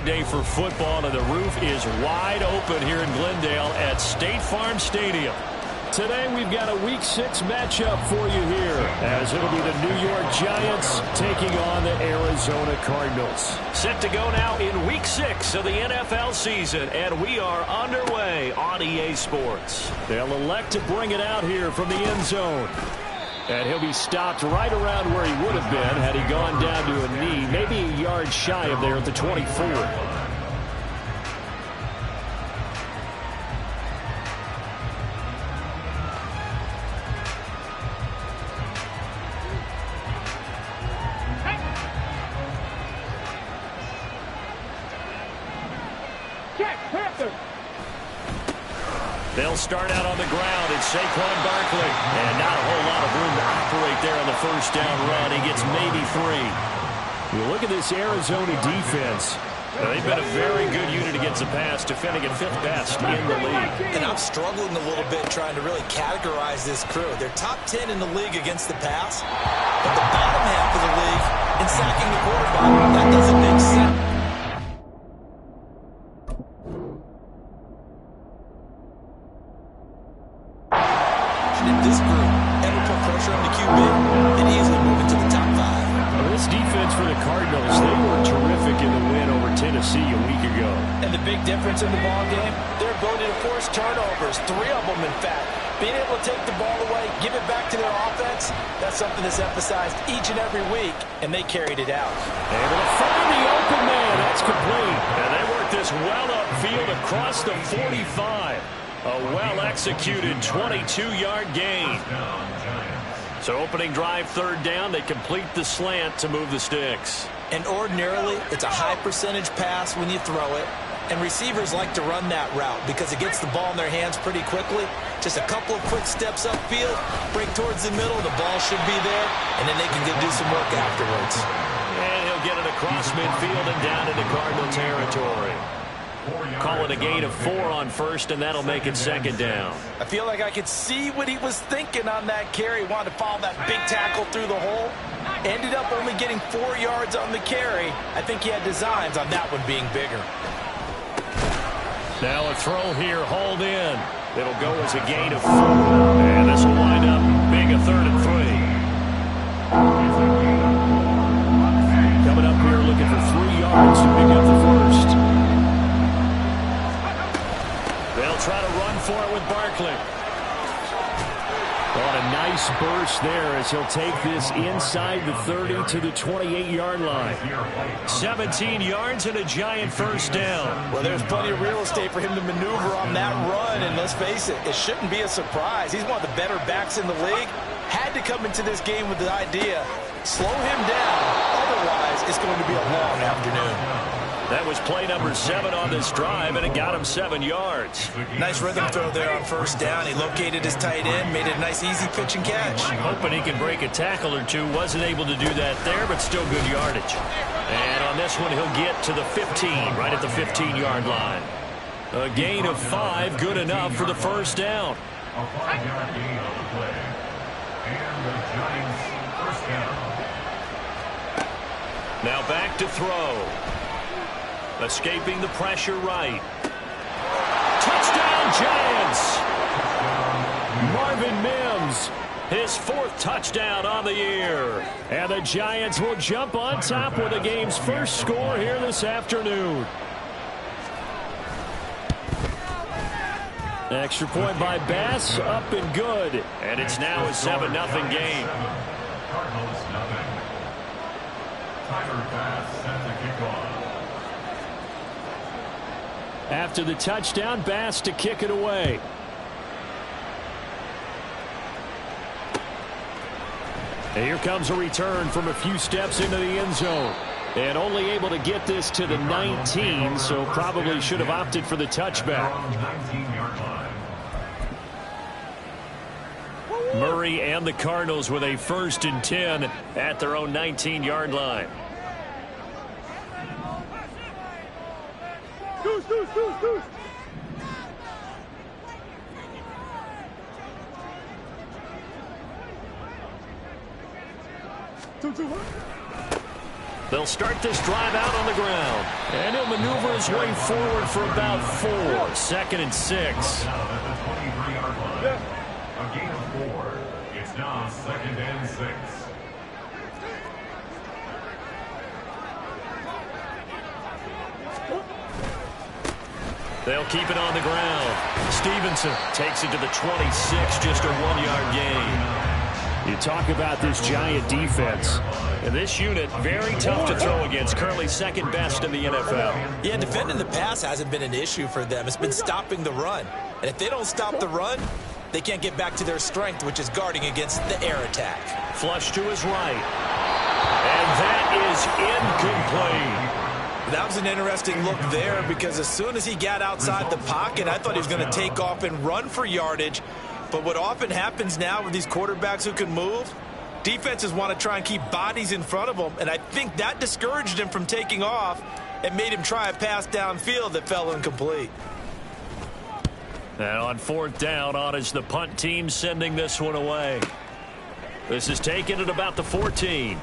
day for football, and the roof is wide open here in Glendale at State Farm Stadium. Today we've got a Week 6 matchup for you here, as it'll be the New York Giants taking on the Arizona Cardinals. Set to go now in Week 6 of the NFL season, and we are underway on EA Sports. They'll elect to bring it out here from the end zone. And he'll be stopped right around where he would have been had he gone down to a knee, maybe a yard shy of there at the 24. They'll start out on the ground. It's Saquon Barkley. And not a whole lot of room to operate there on the first down run. He gets maybe 3. You look at this Arizona defense. They've been a very good unit against the pass, defending at 5th best in the league. And I'm struggling a little bit trying to really categorize this crew. They're top 10 in the league against the pass, but the bottom half of the league in sacking the quarterback, that doesn't make sense. This group ever put pressure on the QB and easily move into the top 5. Well, this defense for the Cardinals, they were terrific in the win over Tennessee a week ago. And the big difference in the ball game, their ability to force turnovers, 3 of them in fact. Being able to take the ball away, give it back to their offense, that's something that's emphasized each and every week, and they carried it out. Able to find the open man. That's complete. And they work this well upfield across the 45. A well-executed 22-yard gain. So opening drive, 3rd down, they complete the slant to move the sticks. And ordinarily, it's a high percentage pass when you throw it. And receivers like to run that route because it gets the ball in their hands pretty quickly. Just a couple of quick steps upfield, break towards the middle, the ball should be there, and then they can do some work afterwards. And he'll get it across midfield and down into Cardinal territory. Call it a gain of 4 on first, and that'll make it 2nd down. I feel like I could see what he was thinking on that carry. Wanted to follow that big tackle through the hole. Ended up only getting 4 yards on the carry. I think he had designs on that one being bigger. Now a throw here, hauled in. It'll go as a gain of 4. And this will wind up being a 3rd and 3. Coming up here looking for 3 yards to pick up the first. They'll try to run for it with Barkley. On a nice burst there as he'll take this inside the 30 to the 28-yard line. 17 yards and a Giant first down. Well, there's plenty of real estate for him to maneuver on that run, and let's face it, it shouldn't be a surprise. He's one of the better backs in the league. Had to come into this game with the idea, slow him down, otherwise it's going to be a long afternoon. That was play number 7 on this drive, and it got him 7 yards. Nice rhythm throw there on first down. He located his tight end, made it a nice easy pitch and catch. Hoping he can break a tackle or two. Wasn't able to do that there, but still good yardage. And on this one, he'll get to the 15, right at the 15-yard line. A gain of 5, good enough for the first down. A 5-yard gain on the play. And the Giants first down. Now back to throw. Escaping the pressure right. Touchdown, Giants! Marvin Mims, his 4th touchdown on the year. And the Giants will jump on top with the game's first score here this afternoon. Extra point by Bass, up and good. And it's now a 7-0 game. Cardinals nothing. Tyler Bass set the kickoff. After the touchdown, Bass to kick it away. And here comes a return from a few steps into the end zone. And only able to get this to the 19, so probably should have opted for the touchback. Murray and the Cardinals with a 1st and 10 at their own 19-yard line. Deuce, deuce, deuce, deuce. Two, 1. They'll start this drive out on the ground. And he'll maneuver his way forward for about 4. 2nd and 6. Now at the 23-yard line. A gain of 4. It's now 2nd and 6. They'll keep it on the ground. Stevenson takes it to the 26, just a 1-yard gain. You talk about this Giant defense. And this unit, very tough to throw against, currently 2nd best in the NFL. Yeah, defending the pass hasn't been an issue for them. It's been stopping the run. And if they don't stop the run, they can't get back to their strength, which is guarding against the air attack. Flush to his right. And that is incomplete. That was an interesting look there because as soon as he got outside the pocket, I thought he was going to take off and run for yardage. But what often happens now with these quarterbacks who can move, defenses want to try and keep bodies in front of them, and I think that discouraged him from taking off and made him try a pass downfield that fell incomplete. And on 4th down, on is the punt team sending this one away. This is taken at about the 14.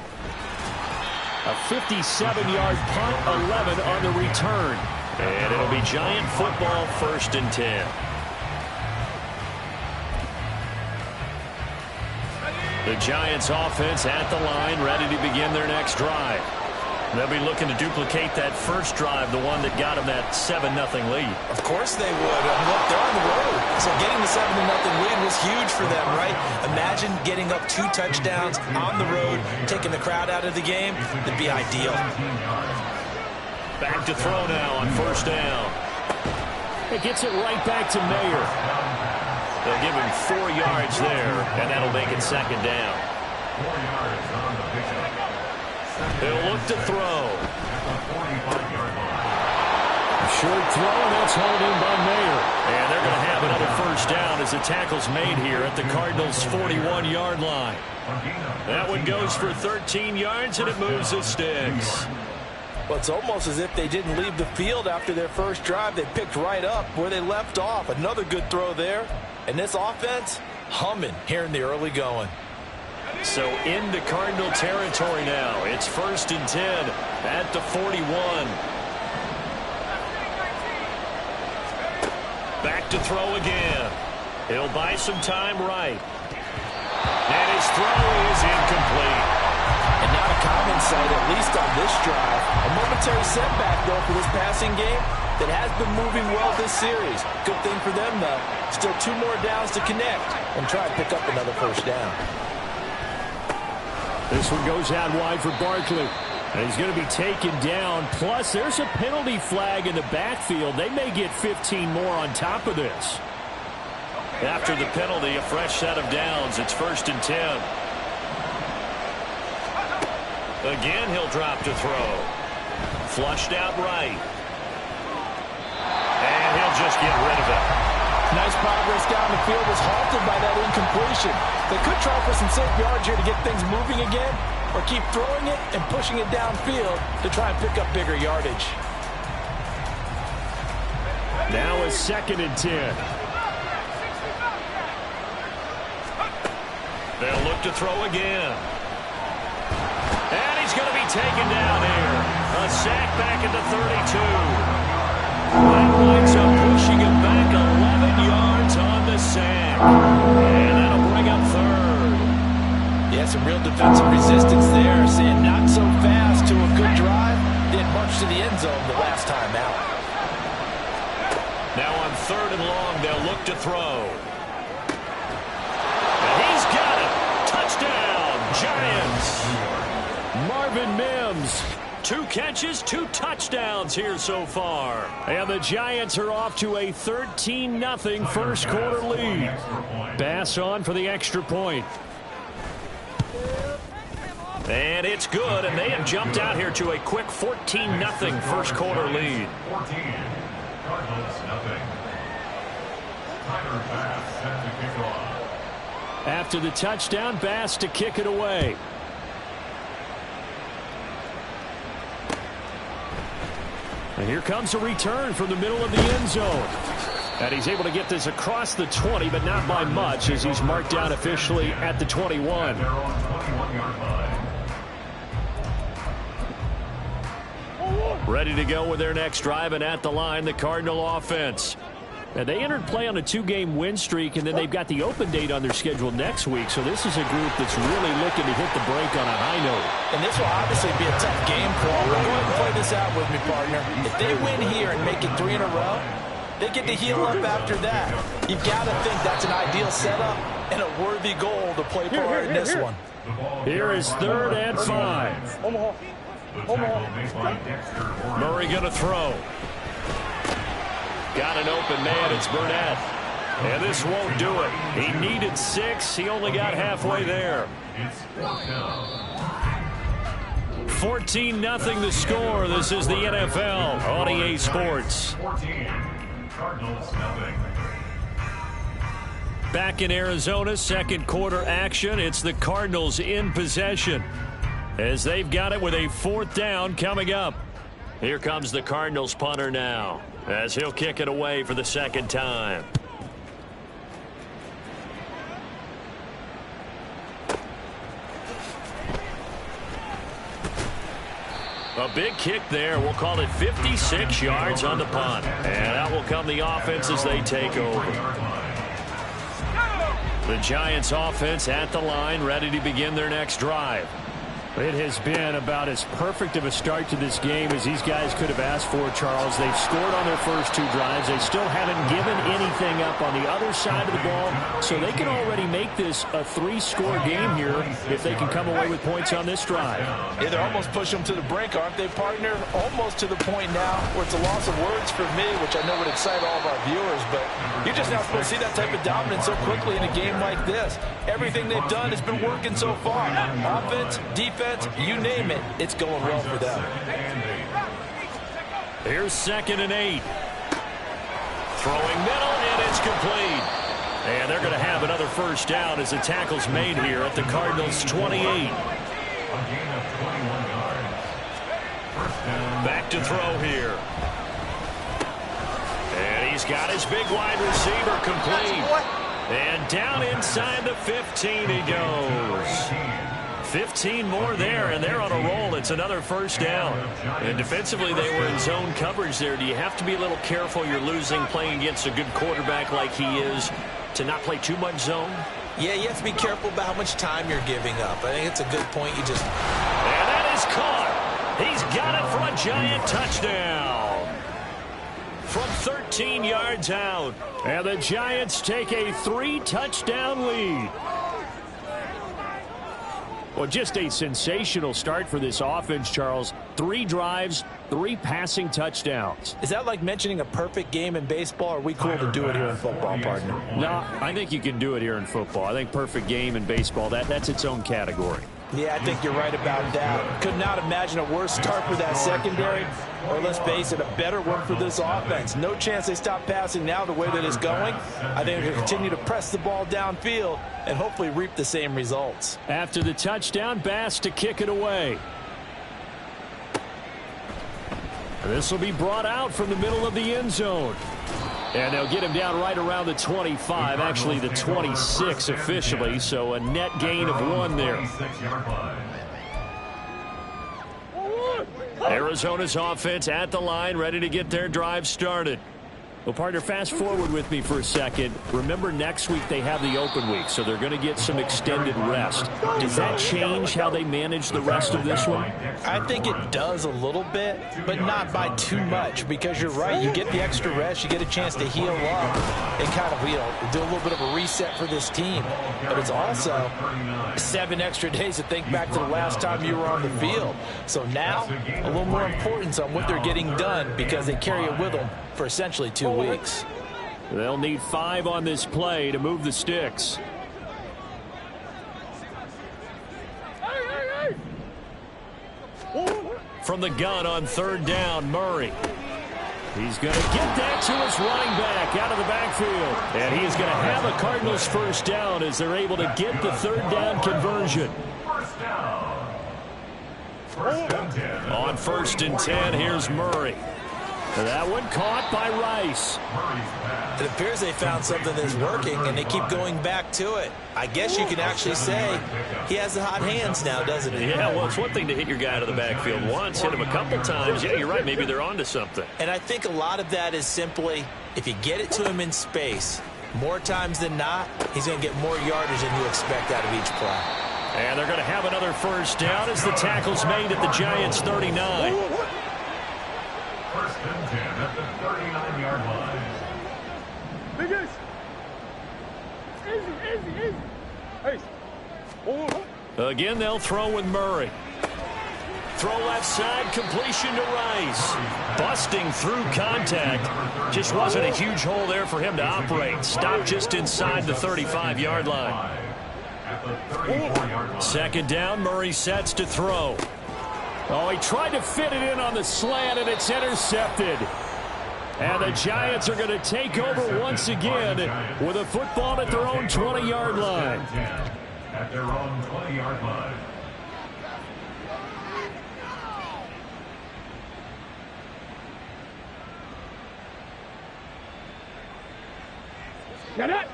A 57-yard punt, 11 on the return. And it'll be Giant football, 1st and 10. The Giants offense at the line, ready to begin their next drive. They'll be looking to duplicate that first drive, the one that got them that 7-0 lead. Of course they would. Look, they're on the road. So getting the 7-0 lead was huge for them, right? Imagine getting up 2 touchdowns on the road, taking the crowd out of the game. That'd be ideal. Back to throw now on 1st down. It gets it right back to Mayer. They'll give him 4 yards there, and that'll make it 2nd down. 4 yards on the pickup. They'll look to throw. Short throw, and that's hauled in by Mayer. And they're going to have another 1st down as the tackle's made here at the Cardinals' 41-yard line. That one goes for 13 yards, and it moves the sticks. Well, it's almost as if they didn't leave the field after their first drive. They picked right up where they left off. Another good throw there. And this offense, humming here in the early going. So into Cardinal territory now. It's 1st and 10 at the 41. Back to throw again. He'll buy some time right. And his throw is incomplete. And not a common sight, at least on this drive. A momentary setback, though, for this passing game that has been moving well this series. Good thing for them, though. Still 2 more downs to connect and try to pick up another 1st down. This one goes out wide for Barkley. And he's going to be taken down. Plus, there's a penalty flag in the backfield. They may get 15 more on top of this. After the penalty, a fresh set of downs. It's 1st and 10. Again, he'll drop to throw. Flushed out right. And he'll just get rid of it. Nice progress down the field was halted by that incompletion. They could try for some safe yards here to get things moving again, or keep throwing it and pushing it downfield to try and pick up bigger yardage. Now a 2nd and 10. They'll look to throw again. And he's going to be taken down here. A sack back at the 32. That winds up pushing him back 11 yards on the sack. And that'll bring up 3rd. Yeah, some real defensive resistance there. Saying not so fast to a good drive. Didn't march to the end zone the last time out. Now on 3rd and long, they'll look to throw. And he's got it. Touchdown, Giants. Marvin Mims. 2 catches, 2 touchdowns here so far. And the Giants are off to a 13-0 first quarter lead. Bass on for the extra point. And it's good, and they have jumped out here to a quick 14-0 first quarter lead. 14. Cardinals, nothing. Tyler Bass set to kick off. After the touchdown, Bass to kick it away. And here comes a return from the middle of the end zone. And he's able to get this across the 20, but not by much, as he's marked down officially at the 21. They're on 21-yard line. Ready to go with their next drive, and at the line, the Cardinal offense. Now, they entered play on a 2-game win streak, and then they've got the open date on their schedule next week. So this is a group that's really looking to hit the break on a high note. And this will obviously be a tough game for them. Go ahead and play this out with me, partner. If they win here and make it 3 in a row, they get to heal up after that. You've got to think that's an ideal setup and a worthy goal to play for in this one. Here is 3rd and 5. Murray going to throw. Got an open man. It's Burnett. And this won't do it. He needed 6. He only got halfway there. 14-0 the score. This is the NFL on EA Sports. Back in Arizona, second quarter action. It's the Cardinals in possession as they've got it with a 4th down coming up. Here comes the Cardinals punter now as he'll kick it away for the 2nd time. A big kick there. We'll call it 56 yards on the punt. And out will come the offense as they take over. The Giants offense at the line, ready to begin their next drive. It has been about as perfect of a start to this game as these guys could have asked for, Charles. They've scored on their first 2 drives. They still haven't given anything up on the other side of the ball, so they can already make this a 3-score game here if they can come away with points on this drive. Yeah, they're almost pushing them to the brink, aren't they, partner? Almost to the point now where it's a loss of words for me, which I know would excite all of our viewers, but you're just not supposed to see that type of dominance so quickly in a game like this. Everything they've done has been working so far. Offense, defense, you name it, it's going well for them. Here's 2nd and 8. Throwing middle, and it's complete. And they're going to have another 1st down as the tackle's made here at the Cardinals' 28. Back to throw here. And he's got his big wide receiver complete. And down inside the 15 he goes. 15 more there, and they're on a roll. It's another 1st down. And defensively, they were in zone coverage there. Do you have to be a little careful? You're losing playing against a good quarterback like he is to not play too much zone? Yeah, you have to be careful about how much time you're giving up. I think it's a good point. And that is caught. He's got it for a Giant touchdown. From 13 yards out. And the Giants take a 3-touchdown lead. Well, just a sensational start for this offense, Charles. 3 drives, 3 passing touchdowns. Is that like mentioning a perfect game in baseball, or are we cool to do it here in football, partner? No, I think you can do it here in football. I think perfect game in baseball, that's its own category. Yeah, I think you're right about that. Could not imagine a worse start for that secondary, or let's face it, a better one for this offense. No chance they stop passing now the way that it's going. I think they're going to continue to press the ball downfield and hopefully reap the same results. After the touchdown, Bass to kick it away. This will be brought out from the middle of the end zone. And they'll get him down right around the 25, actually the 26 officially, so a net gain of 1 there. Arizona's offense at the line, ready to get their drive started. Well, partner, fast forward with me for a second. Remember, next week they have the open week, so they're going to get some extended rest. Does that change how they manage the rest of this one? I think it does a little bit, but not by too much, because you're right. You get the extra rest. You get a chance to heal up and kind of, do a little bit of a reset for this team. But it's also 7 extra days to think back to the last time you were on the field. So now, a little more importance on what they're getting done, because they carry it with them for essentially 2 weeks. They'll need 5 on this play to move the sticks. From the gun on 3rd down, Murray. He's going to get that to his running back out of the backfield. And he's going to have a Cardinals 1st down as they're able to get the 3rd down conversion. On 1st and 10, here's Murray. That one caught by Rice. It appears they found something that's working, and they keep going back to it. I guess you can actually say he has the hot hands now, doesn't he? Yeah, well, it's one thing to hit your guy out of the backfield once, hit him a couple times. Yeah, you're right. Maybe they're onto something. And I think a lot of that is simply if you get it to him in space, more times than not, he's going to get more yardage than you expect out of each play. And they're going to have another first down as the tackle's made at the Giants' 39. First and 10 at the 39-yard line. Biggest. Easy. Hey. Again, they'll throw with Murray. Throw left side, completion to Rice. Busting through contact. Just wasn't a huge hole there for him to operate. Stopped just inside the 35-yard line. At the 34-yard line. Second down, Murray sets to throw. Oh, he tried to fit it in on the slant, and it's intercepted. And the Giants are going to take over once again with a football at their own 20-yard line. At their own 20-yard line.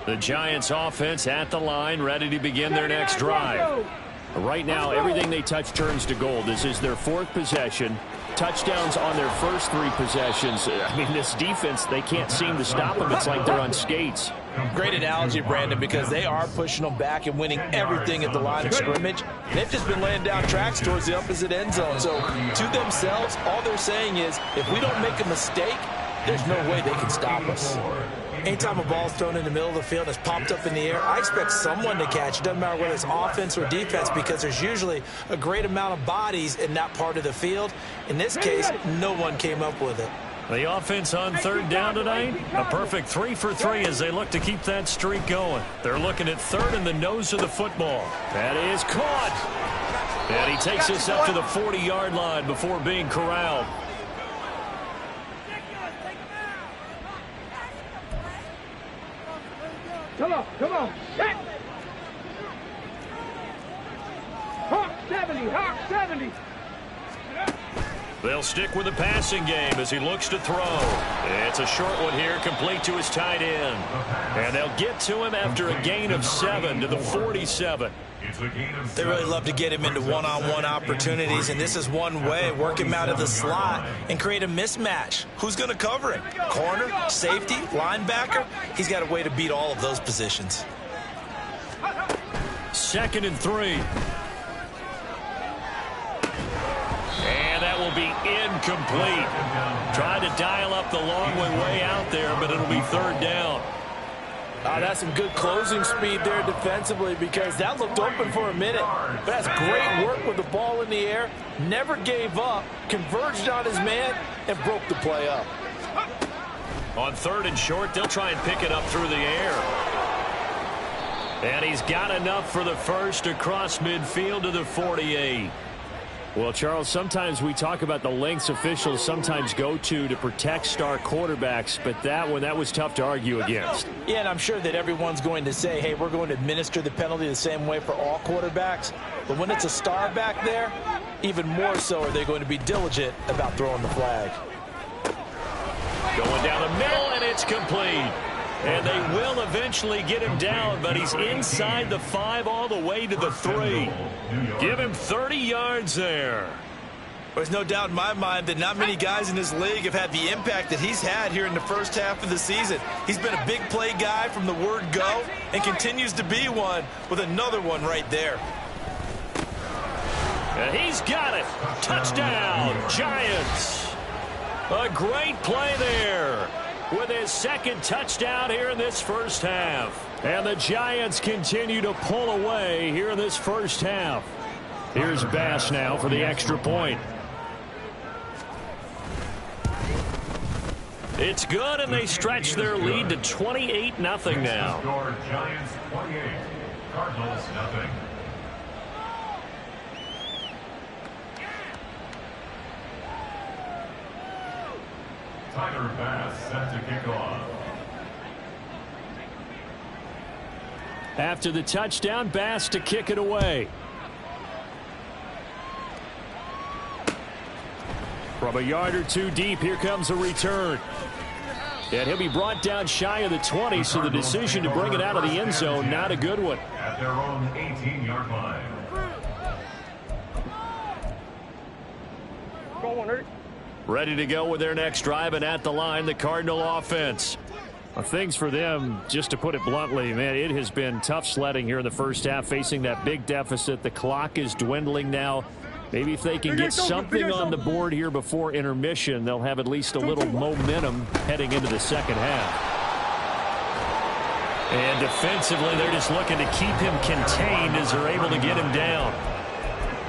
The Giants offense at the line, ready to begin their next drive. Right now, everything they touch turns to gold. This is their fourth possession. Touchdowns on their first three possessions. I mean, this defense, they can't seem to stop them. It's like they're on skates. Great analogy, Brandon, because they are pushing them back and winning everything at the line of scrimmage. They've just been laying down tracks towards the opposite end zone. So to themselves, all they're saying is, if we don't make a mistake, there's no way they can stop us. Anytime a ball's thrown in the middle of the field and it's popped up in the air, I expect someone to catch. It doesn't matter whether it's offense or defense, because there's usually a great amount of bodies in that part of the field. In this case, no one came up with it. The offense on third down tonight, a perfect 3 for 3 as they look to keep that streak going. They're looking at third in the nose of the football. That is caught. And he takes us up to the 40-yard line before being corralled. Come on. Hit. Hawk 70. They'll stick with the passing game as he looks to throw. It's a short one here, complete to his tight end. And they'll get to him after a gain of 7 to the 47. They really love to get him into one-on-one opportunities, and this is one way. Work him out of the slot and create a mismatch. Who's going to cover him? Corner, safety, linebacker? He's got a way to beat all of those positions. 2nd and 3. And that will be incomplete. Tried to dial up the long way out there, but it'll be third down. That's some good closing speed there defensively, because that looked open for a minute. But that's great work with the ball in the air. Never gave up, converged on his man, and broke the play up. On 3rd and short, they'll try and pick it up through the air. And he's got enough for the first across midfield to the 48. Well, Charles, sometimes we talk about the lengths officials sometimes go to protect star quarterbacks, but that was tough to argue against. Yeah, and I'm sure that everyone's going to say, hey, we're going to administer the penalty the same way for all quarterbacks. But when it's a star back there, even more so are they going to be diligent about throwing the flag. Going down the middle, and it's complete. And they will eventually get him down, but he's inside the 5 all the way to the 3. Give him 30 yards there. There's no doubt in my mind that not many guys in this league have had the impact that he's had here in the first half of the season. He's been a big play guy from the word go and continues to be one with another one right there. And he's got it. Touchdown, Giants. A great play there with his 2nd touchdown here in this first half. And the Giants continue to pull away here in this first half. Here's Bass now for the extra point. It's good, and they stretch their lead to 28-0 now. Giants 28, Cardinals nothing. Tyler Bass set to kick off. After the touchdown, Bass to kick it away. From a yard or two deep, here comes a return. And he'll be brought down shy of the 20, so the decision to bring it out of the end zone, not a good one. At their own 18-yard line. Go on, Eric. Ready to go with their next drive, and at the line, the Cardinal offense. Well, things for them, just to put it bluntly, man, it has been tough sledding here in the first half, facing that big deficit. The clock is dwindling now. Maybe if they can get something on the board here before intermission, they'll have at least a little momentum heading into the second half. And defensively, they're just looking to keep him contained as they're able to get him down.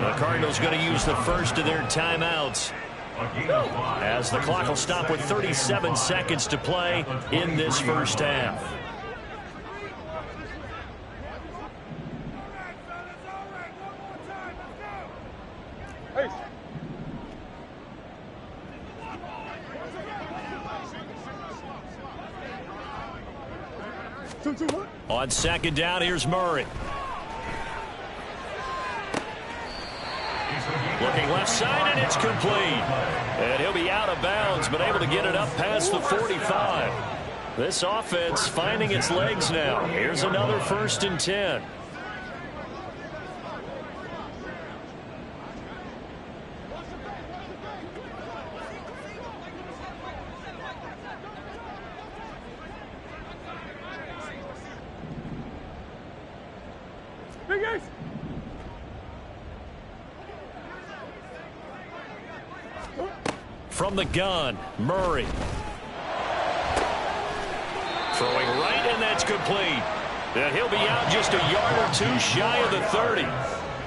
The Cardinals going to use the first of their timeouts, as the clock will stop with 37 seconds to play in this first half. Hey. On second down, here's Murray. Looking left side, and it's complete. And he'll be out of bounds, but able to get it up past the 45. This offense finding its legs now. Here's another 1st and 10. Big Ace. From the gun, Murray. Throwing right, and that's complete. And he'll be out just a yard or two shy of the 30.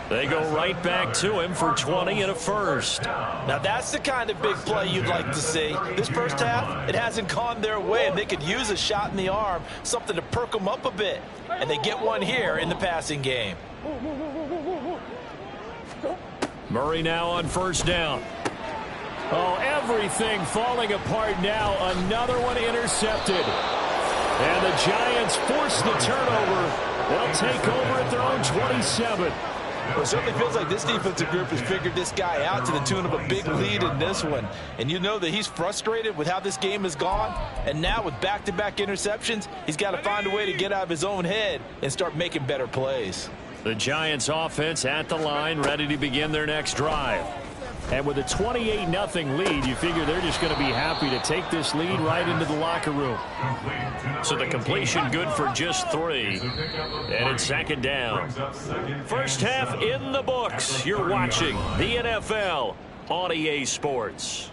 They go right back to him for 20 and a first. Now that's the kind of big play you'd like to see. This first half, it hasn't gone their way, and they could use a shot in the arm, something to perk them up a bit. And they get one here in the passing game. Murray now on first down. Oh, everything falling apart now. Another one intercepted. And the Giants force the turnover. They'll take over at their own 27. Well, it certainly feels like this defensive group has figured this guy out to the tune of a big lead in this one. And you know that he's frustrated with how this game has gone. And now with back-to-back interceptions, he's got to find a way to get out of his own head and start making better plays. The Giants offense at the line, ready to begin their next drive. And with a 28-0 lead, you figure they're just going to be happy to take this lead right into the locker room. So the completion good for just 3. And it's second down. First half in the books. You're watching the NFL on EA Sports.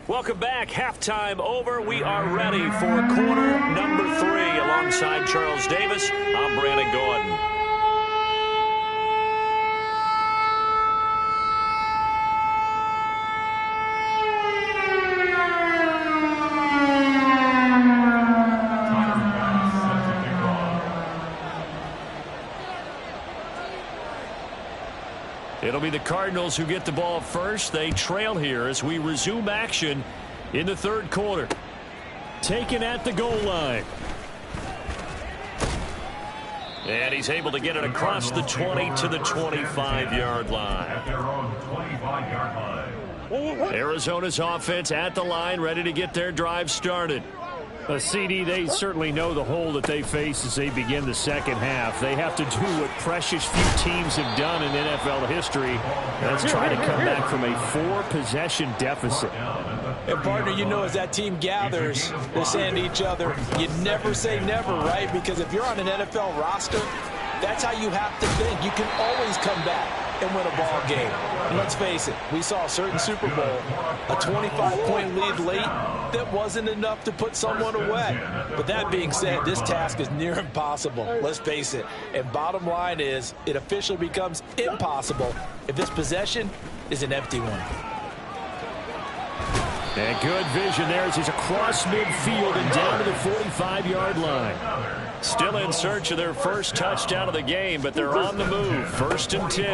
Welcome back. Halftime over. We are ready for quarter number 3. Alongside Charles Davis, I'm Brandon Gordon. It'll be the Cardinals who get the ball first. They trail here as we resume action in the third quarter. Taken at the goal line. And he's able to get it across the 20 to the 25-yard line. At their own 25-yard line. Arizona's offense at the line, ready to get their drive started. CD, they certainly know the hole that they face as they begin the second half. They have to do what precious few teams have done in NFL history. That's try to come back from a 4-possession deficit. And, partner, you know, as that team gathers, they're saying to each other, you never say never, right? Because if you're on an NFL roster, that's how you have to think. You can always come back and win a ball game. And let's face it, we saw a certain Super Bowl, a 25-point lead late that wasn't enough to put someone away. But that being said, this task is near impossible. Let's face it. And bottom line is, it officially becomes impossible if this possession is an empty one. And good vision there as he's across midfield and down to the 45-yard line. Still in search of their first touchdown of the game, but they're on the move. 1st and 10.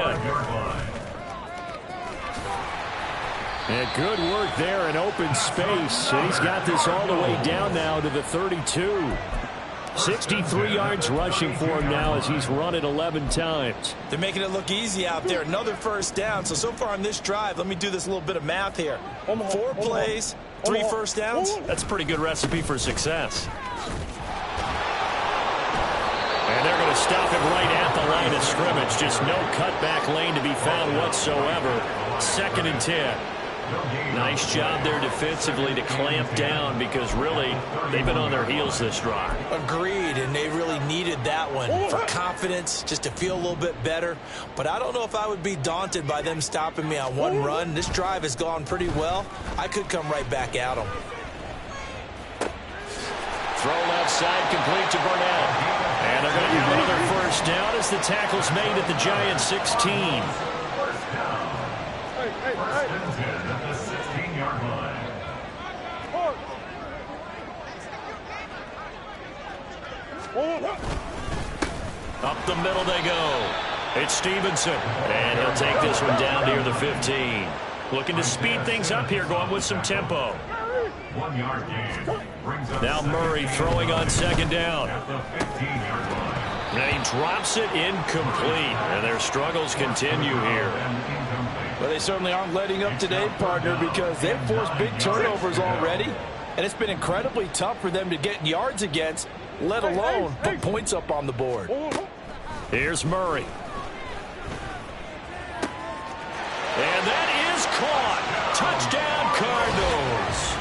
And good work there in open space. And he's got this all the way down now to the 32. 63 yards rushing for him now as he's run it 11 times. They're making it look easy out there. Another first down. So far on this drive, let me do this little bit of math here. 4 plays, 3 first downs. That's a pretty good recipe for success. And they're going to stop him right at the line of scrimmage. Just no cutback lane to be found whatsoever. 2nd and 10. Nice job there defensively to clamp down because really they've been on their heels this drive. Agreed, and they really needed that one for confidence, just to feel a little bit better. But I don't know if I would be daunted by them stopping me on one run. This drive has gone pretty well. I could come right back at them. Throw left side complete to Burnett. And they're going to have another first down as the tackle's made at the Giants' 16. Up the middle they go. It's Stevenson. And he'll take this one down near the 15. Looking to speed things up here, going with some tempo. 1 yard gain. Now Murray throwing on 2nd down. And he drops it incomplete. And their struggles continue here. Well, they certainly aren't letting up today, partner, because they've forced big turnovers already. And it's been incredibly tough for them to get yards against, let alone put points up on the board. Here's Murray. And that is caught. Touchdown, Cardinals.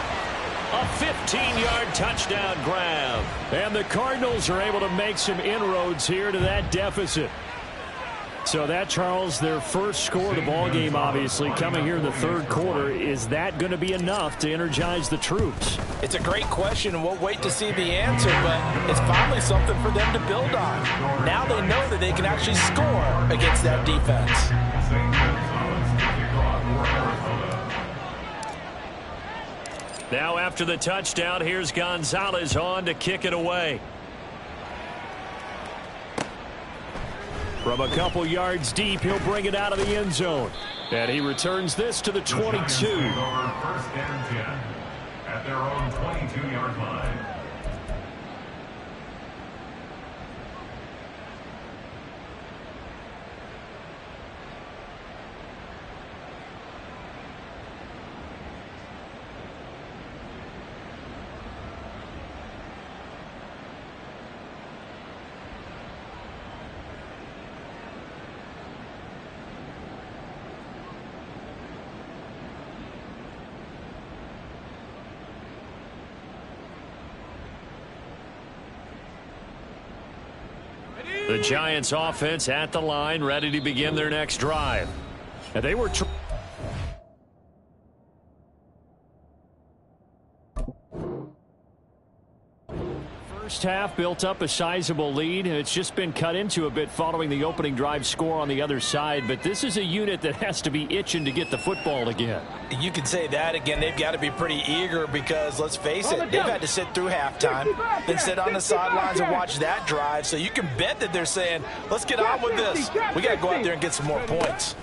A 15-yard touchdown grab. And the Cardinals are able to make some inroads here to that deficit. So that, Charles, their first score of the ball game, obviously, coming here in the 3rd quarter. Is that going to be enough to energize the troops? It's a great question, and we'll wait to see the answer, but it's finally something for them to build on. Now they know that they can actually score against that defense. Now after the touchdown, here's Gonzalez on to kick it away. From a couple yards deep, he'll bring it out of the end zone. And he returns this to the 22. 1st and 10 at their own 22-yard line. The Giants offense at the line, ready to begin their next drive. And they were first half built up a sizable lead. It's just been cut into a bit following the opening drive score on the other side. But this is a unit that has to be itching to get the football again. You can say that again. They've got to be pretty eager because, let's face it, they've had to sit through halftime, then sit on the sidelines and watch that drive. So you can bet that they're saying, let's get on with this. We got to go out there and get some more points.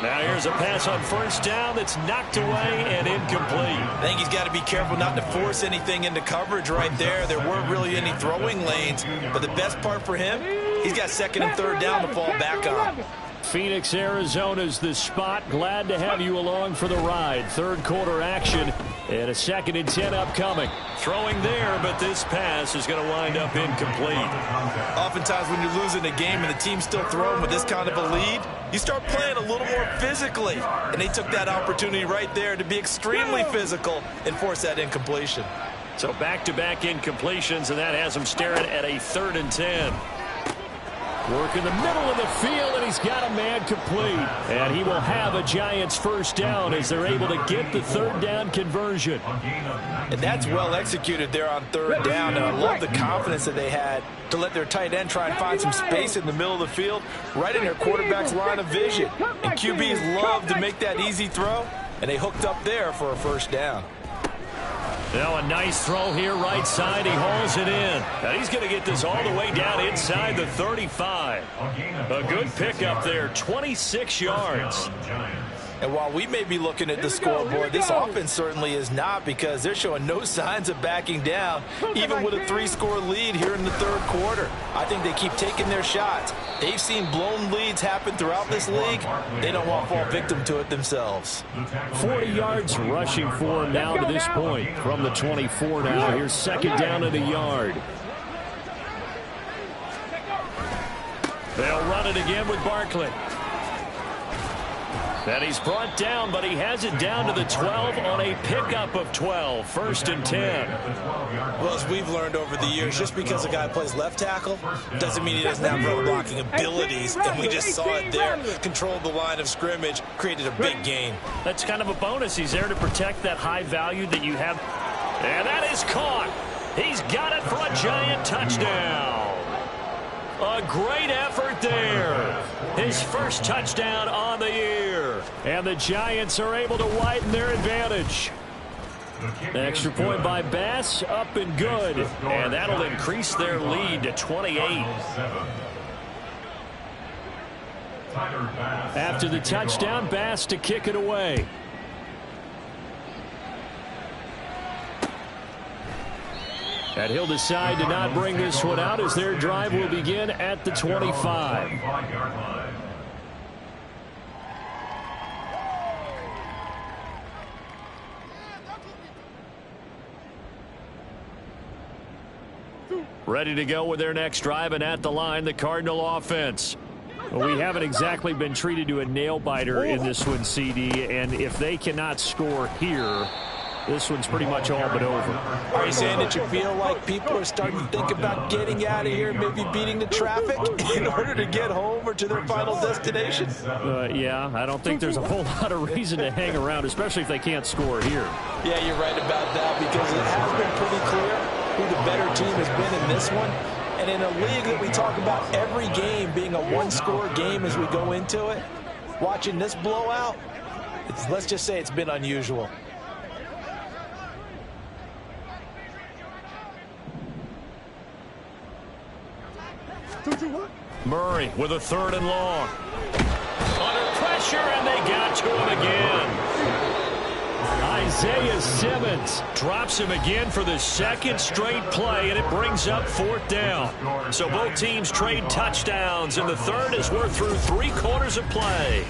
Now here's a pass on 1st down that's knocked away and incomplete. I think he's got to be careful not to force anything into coverage right there. There weren't really any throwing lanes, but the best part for him, he's got 2nd and 3rd down to fall back on. Phoenix, Arizona's the spot. Glad to have you along for the ride. 3rd quarter action and a 2nd and 10 upcoming. Throwing there, but this pass is going to wind up incomplete. Oftentimes when you're losing a game and the team's still throwing with this kind of a lead, you start playing a little more physically. And they took that opportunity right there to be extremely physical and force that incompletion. So back-to-back incompletions, and that has them staring at a 3rd and 10. Work in the middle of the field, and he's got a man complete. And he will have a Giants first down as they're able to get the 3rd down conversion. And that's well executed there on 3rd down. And I love the confidence that they had to let their tight end try and find some space in the middle of the field, right in their quarterback's line of vision. And QBs love to make that easy throw, and they hooked up there for a first down. Now a nice throw here right side. He hauls it in. And he's going to get this all the way down inside the 35. A good pickup there, 26 yards. And while we may be looking at the scoreboard, this offense certainly is not, because they're showing no signs of backing down, even with a 3-score lead here in the third quarter. I think they keep taking their shots. They've seen blown leads happen throughout this league. They don't want to fall victim to it themselves. 40 yards rushing for him now to this point from the 24 now. Here's second down and a yard. They'll run it again with Barkley. And he's brought down, but he has it down to the 12 on a pickup of 12. First and 10. Well, as we've learned over the years, just because a guy plays left tackle doesn't mean he doesn't have run blocking abilities. And we just saw it there. Controlled the line of scrimmage, created a big gain. That's kind of a bonus. He's there to protect that high value that you have. And that is caught. He's got it for a Giant touchdown. A great effort there. His first touchdown on the year. And the Giants are able to widen their advantage. Extra point by Bass, up and good. And that'll increase their lead to 28. After the touchdown, Bass to kick it away. And he'll decide to not bring this one out as their drive will begin at the 25. Ready to go with their next drive, and at the line, the Cardinal offense. Well, we haven't exactly been treated to a nail-biter in this one, CD, and if they cannot score here, this one's pretty much all but over. Are you saying that you feel like people are starting to think about getting out of here, maybe beating the traffic in order to get home or to their final destination? Yeah, I don't think there's a whole lot of reason to hang around, especially if they can't score here. Yeah, you're right about that, because it has been pretty clear who the better team has been in this one. And in a league that we talk about every game being a one-score game as we go into it, watching this blowout, let's just say it's been unusual. Murray with a third and long. Under pressure, and they got to him again. Isaiah Simmons drops him again for the second straight play, and it brings up fourth down. So both teams trade touchdowns, and the third as we're through 3 quarters of play.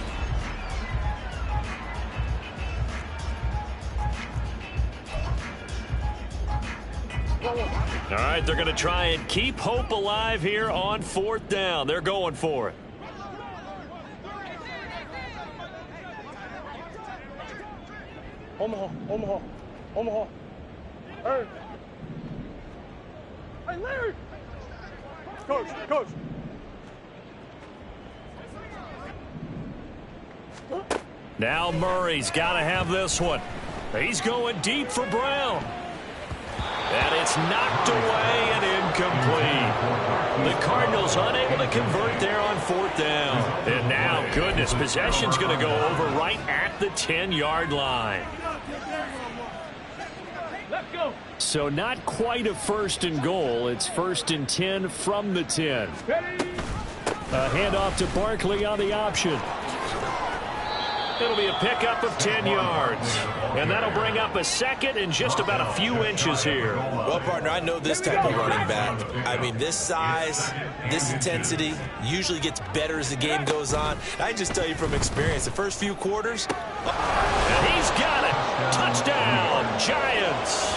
All right, they're going to try and keep hope alive here on fourth down. They're going for it. Omaha, Omaha, Omaha. Hey. Hey, Larry. Coach. Now Murray's got to have this one. He's going deep for Brown. And it's knocked away and incomplete. The Cardinals unable to convert there on fourth down. And now, goodness, possession's going to go over right at the 10-yard line. Let's go. So not quite a first and goal. It's first and 10 from the 10. A handoff to Barkley on the option. It'll be a pickup of 10 yards. And that'll bring up a second and just about a few inches here. Well, partner, I know this type of running back. I mean, this size, this intensity usually gets better as the game goes on. I just tell you from experience, the first few quarters. And he's got it. Touchdown, Giants.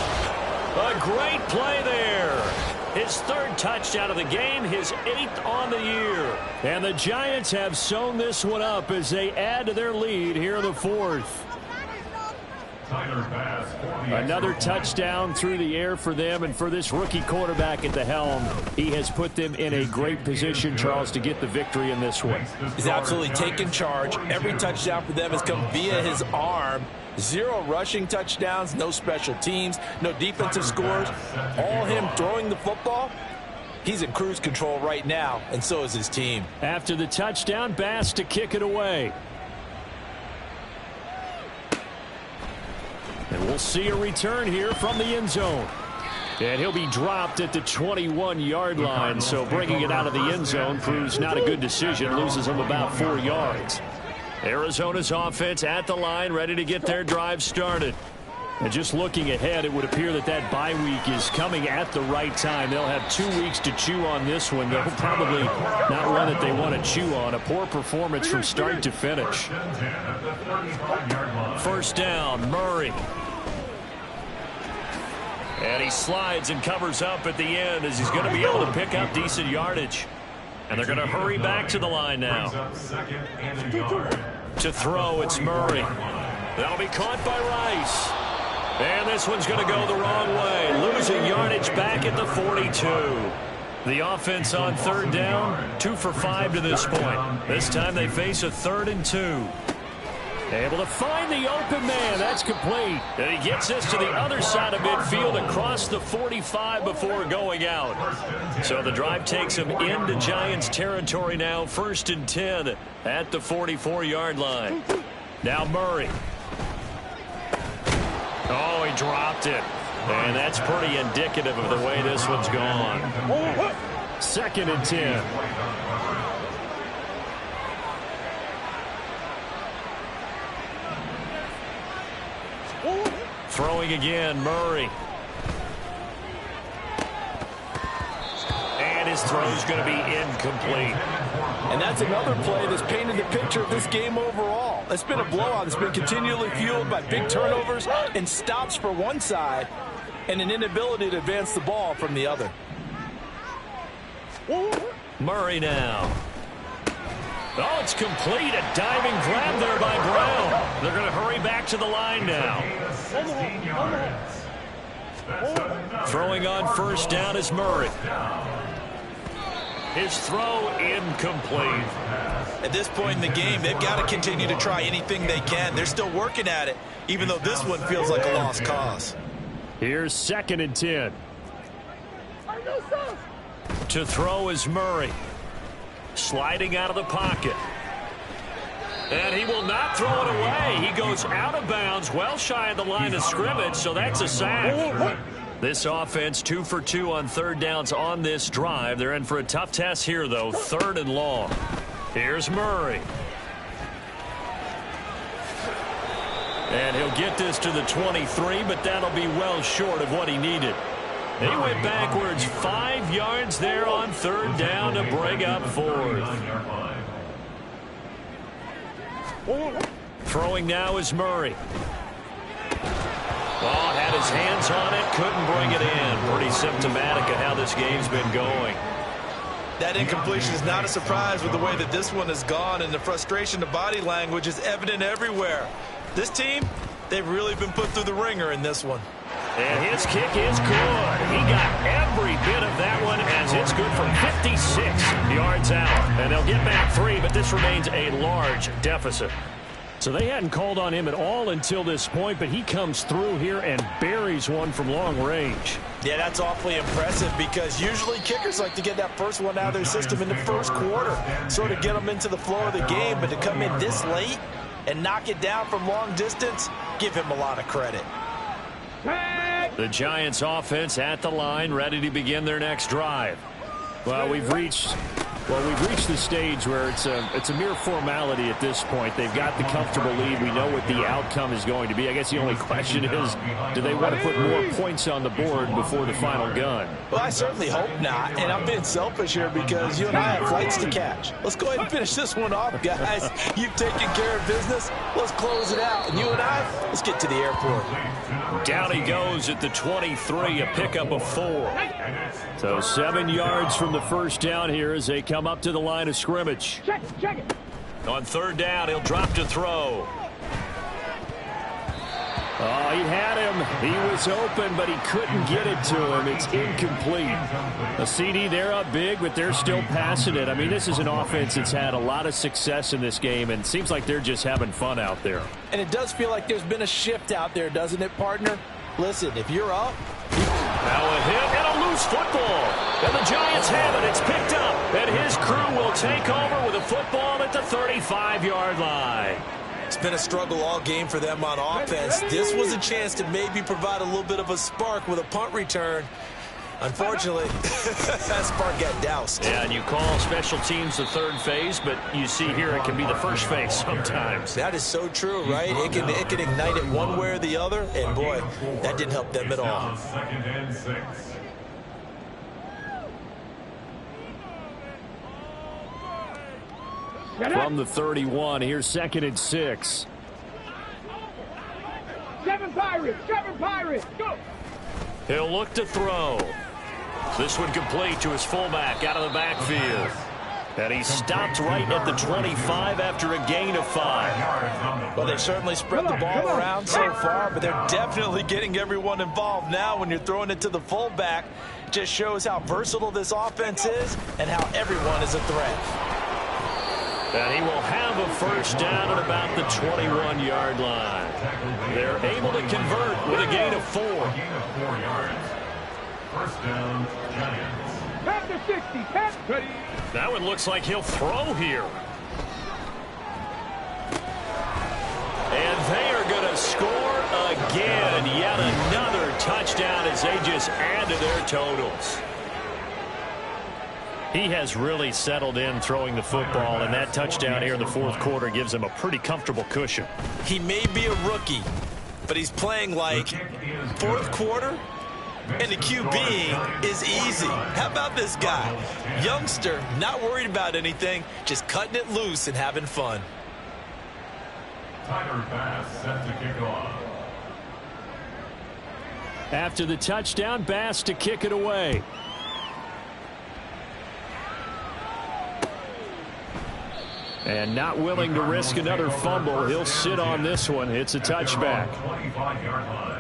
A great play there. His third touchdown of the game, his 8th on the year. And the Giants have sewn this one up as they add to their lead here in the fourth. Another touchdown through the air for them, and for this rookie quarterback at the helm, he has put them in a great position, Charles, to get the victory in this one. He's absolutely taken charge. Every touchdown for them has come via his arm. 0 rushing touchdowns, no special teams, no defensive scores. All him throwing the football. He's in cruise control right now, and so is his team. After the touchdown, Bass to kick it away. And we'll see a return here from the end zone. And he'll be dropped at the 21-yard line, so bringing it out of the end zone proves not a good decision. Loses him about 4 yards. Arizona's offense at the line, ready to get their drive started. And just looking ahead, it would appear that that bye week is coming at the right time. They'll have 2 weeks to chew on this one, though probably not one that they want to chew on. A poor performance from start to finish. First down, Murray. And he slides and covers up at the end as he's going to be able to pick up decent yardage. And they're going to hurry back to the line now. To throw, it's Murray. That'll be caught by Rice. And this one's going to go the wrong way, losing yardage back at the 42. The offense on third down, 2 for 5 to this point. This time they face a 3rd and 2. Able to find the open man. That's complete. And he gets this to the other side of midfield across the 45 before going out. So the drive takes him into Giants territory now, 1st and 10 at the 44-yard line. Now Murray. Oh, he dropped it. And that's pretty indicative of the way this one's gone. 2nd and 10. Throwing again, Murray. And his throw's going to be incomplete. And that's another play that's painted the picture of this game overall. It's been a blowout that's been continually fueled by big turnovers and stops for one side and an inability to advance the ball from the other. Murray now. Oh, it's complete. A diving grab there by Brown. They're going to hurry back to the line now. Throwing on first down is Murray. His throw incomplete. At this point in the game, they've got to continue to try anything they can. They're still working at it, even though this one feels like a lost cause. Here's 2nd and 10. To throw is Murray. Sliding out of the pocket. And he will not throw it away. He goes out of bounds, well shy of the line of scrimmage, so that's a sack. This offense 2 for 2 on third downs on this drive. They're in for a tough test here, though, 3rd and long. Here's Murray. And he'll get this to the 23, but that'll be well short of what he needed. He went backwards 5 yards there on third down to bring up 4th. Throwing now is Murray. Oh, had his hands on it, couldn't bring it in. Pretty symptomatic of how this game's been going. That incompletion is not a surprise with the way that this one has gone, and the frustration, the body language is evident everywhere. This team, they've really been put through the ringer in this one. And his kick is good. He got every bit of that one as it's good from 56 yards out. And they'll get back 3, but this remains a large deficit. So they hadn't called on him at all until this point, but he comes through here and buries one from long range. Yeah, that's awfully impressive because usually kickers like to get that first one out of their system in the first quarter, sort of get them into the flow of the game, but to come in this late and knock it down from long distance, give him a lot of credit. The Giants offense at the line, ready to begin their next drive. Well, we've reached the stage where it's a mere formality at this point. They've got the comfortable lead. We know what the outcome is going to be. I guess the only question is, do they want to put more points on the board before the final gun? Well, I certainly hope not, and I'm being selfish here because you and I have flights to catch. Let's go ahead and finish this one off, guys. You've taken care of business. Let's close it out. And you and I, let's get to the airport. Down he goes at the 23, a pickup of 4. So 7 yards from the first down here as they come up to the line of scrimmage. Check it. On third down, he'll drop to throw. Oh, he had him. He was open, but he couldn't get it to him. It's incomplete. A CD, they're up big, but they're still passing it. I mean, this is an offense that's had a lot of success in this game, and it seems like they're just having fun out there. And it does feel like there's been a shift out there, doesn't it, partner? Listen, if you're up. Now a hit and a loose football. And the Giants have it. It's picked up. And his crew will take over with a football at the 35-yard line. It's been a struggle all game for them on offense. This was a chance to maybe provide a little bit of a spark with a punt return. Unfortunately, that spark got doused. Yeah, and you call special teams the third phase, but you see here it can be the first phase sometimes. That is so true, right? It can ignite it one way or the other, and boy, that didn't help them at all. Second and 6. From the 31, here's 2nd and 6. 7 Pirates, go! He'll look to throw. This one complete to his fullback out of the backfield. And he stopped right at the 25 after a gain of 5. Well, they certainly spread the ball around so far, but they're definitely getting everyone involved now when you're throwing it to the fullback. Just shows how versatile this offense is and how everyone is a threat. And he will have a first down at about the 21-yard line. They're able to convert with a gain of 4. Gain of 4 yards. First down, Giants. Pass to 60, pass. Ready. That one looks like he'll throw here. And they are going to score again. Yet another touchdown as they just add to their totals. He has really settled in throwing the football, and that touchdown here in the fourth quarter gives him a pretty comfortable cushion. He may be a rookie, but he's playing like fourth quarter, and the QB is easy. How about this guy? Youngster, not worried about anything, just cutting it loose and having fun. Tyler Bass set to kick off. After the touchdown, Bass to kick it away. And not willing to risk another fumble. He'll sit on this one. It's a touchback. 25-yard line.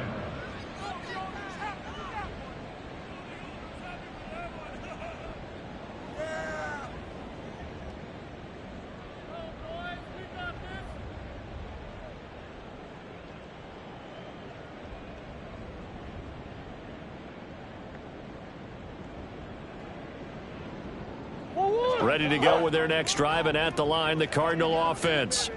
Ready to go with their next drive, and at the line, the Cardinal offense.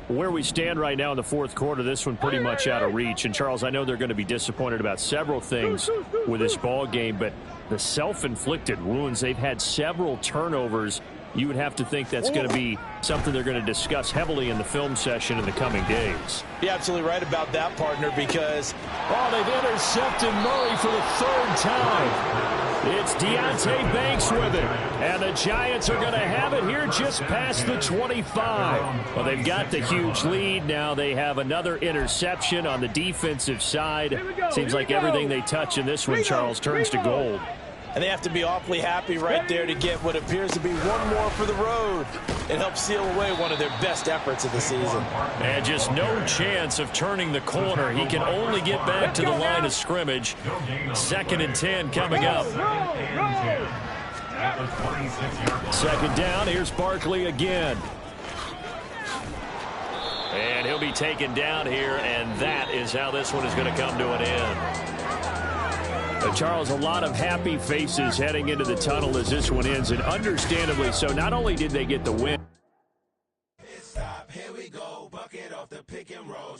Where we stand right now in the fourth quarter, this one pretty much out of reach. And, Charles, I know they're going to be disappointed about several things with this ball game, but the self-inflicted wounds, they've had several turnovers. You would have to think that's going to be something they're going to discuss heavily in the film session in the coming days. You're absolutely right about that, partner, because they've intercepted Murray for the third time. It's Deontay Banks with it. And the Giants are going to have it here just past the 25. Well, they've got the huge lead. Now they have another interception on the defensive side. Seems like everything they touch in this one, Charles, turns to gold. And they have to be awfully happy right there to get what appears to be one more for the road. It helps seal away one of their best efforts of the season. And just no chance of turning the corner. He can only get back to the line of scrimmage. 2nd and 10 coming up. Second down. Here's Barkley again. And he'll be taken down here, and that is how this one is going to come to an end. Charles, a lot of happy faces heading into the tunnel as this one ends, and understandably so. Not only did they get the win. Stop, here we go, bucket off the pick and roll.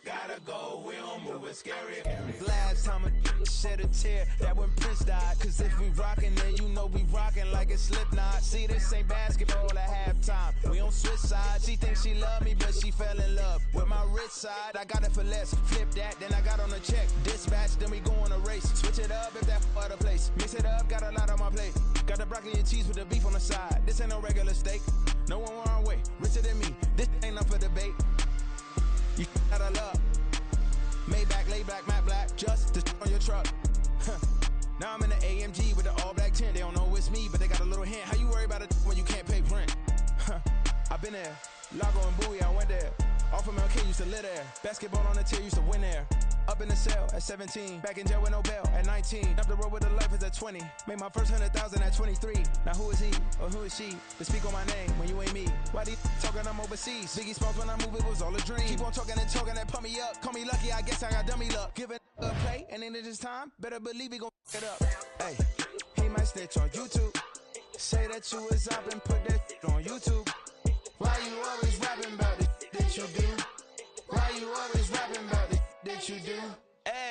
Gotta go, we don't move it scary. Last time a shed a tear, that when Prince died. Cause if we rockin', then you know we rockin' like a Slipknot. See, this ain't basketball at halftime. We on switch sides. She thinks she love me, but she fell in love with my rich side. I got it for less. Flip that, then I got on a check. Dispatch, then we go on a race. Switch it up if that other place. Mix it up, got a lot on my plate. Got the broccoli and cheese with the beef on the side. This ain't no regular steak. No one wrong way. Richer than me. This ain't up for debate. You got a love. Maybach, lay back, matte black, just to on your truck. Now I'm in the AMG with the all black tint. They don't know it's me, but they got a little hint. How you worry about it when you can't pay rent? I've been there. Lago and Bowie, I went there. Off of MLK, used to live there. Basketball on the tier, used to win there. Up in the cell at 17. Back in jail with no bail at 19. Up the road with the life is at 20. Made my first 100,000 at 23. Now who is he or who is she to speak on my name when you ain't me? Why they talking I'm overseas? Biggie Smalls when I move it was all a dream. Keep on talking and pump me up. Call me lucky, I guess I got dummy luck. Give it a play and then it's time. Better believe he gon' it up. Hey, he might snitch on YouTube. Say that you was up and put that on YouTube. Why you always rapping about it that you do? Why you always rapping about it that you do? Hey.